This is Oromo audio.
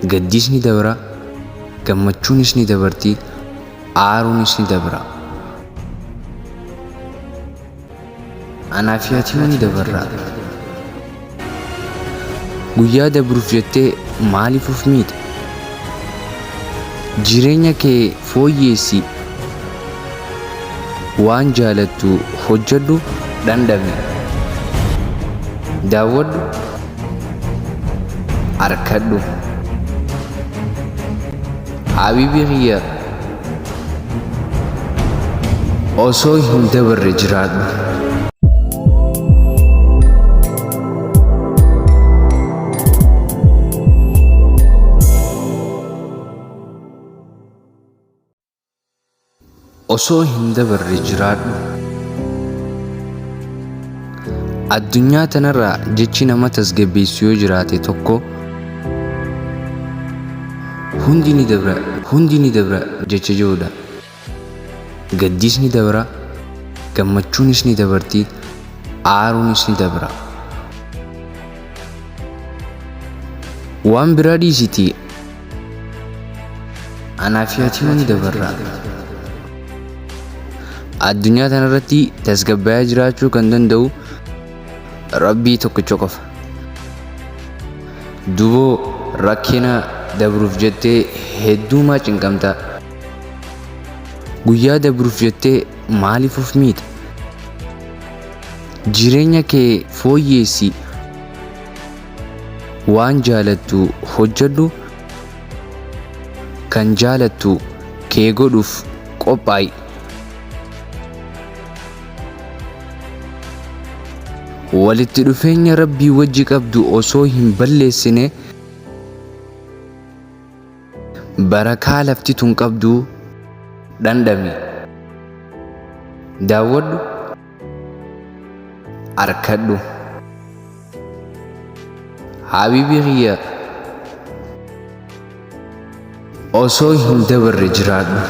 gaddisni dabra, gammachuunis ni dabarti, aaruunis ni dabra. Anaa fi ati ni dabarra. Guyyaa dabruuf jettee maaliif of miita? Jireenya kee fooyyeessi. Waan jaalattu hojjedhu, dhandhami. Daawwadhu, arkadhu. Habiibii kiyya osoo hin dabarre jiraadhu. Osoo hin dabarre jiraadhu. Addunyaa tanarraa jechi nama tasgabbeessu yoo jiraate tokko hundi ni dabra jecha jedhudha. Gaddisni dabra, gammachuunis ni dabarti, aaruunis ni dabra. Waan biraa dhiisiti anaa fi ati ni dabarra. Addunyaa tanarratti tasgabbaa'ee jiraachuu kan danda'u Rabbii tokkicha qofa. Duboo rakkina dabruuf jettee hedduumaa cinqamta. Guyyaa dabruuf jettee maaliif of miita? Jireenya kee fooyyeessi. Waan jaalattu hojjedhu, kan jaalattu kee godhuuf qophaa'i. Walitti dhufeenya Rabbii wajji qabdu osoo hin balleessine barakaa lafti tun qabdu dhandhami. Daawwadhu, arkadhu. Habiibii kiyya osoo hin dabarre jiraadhu.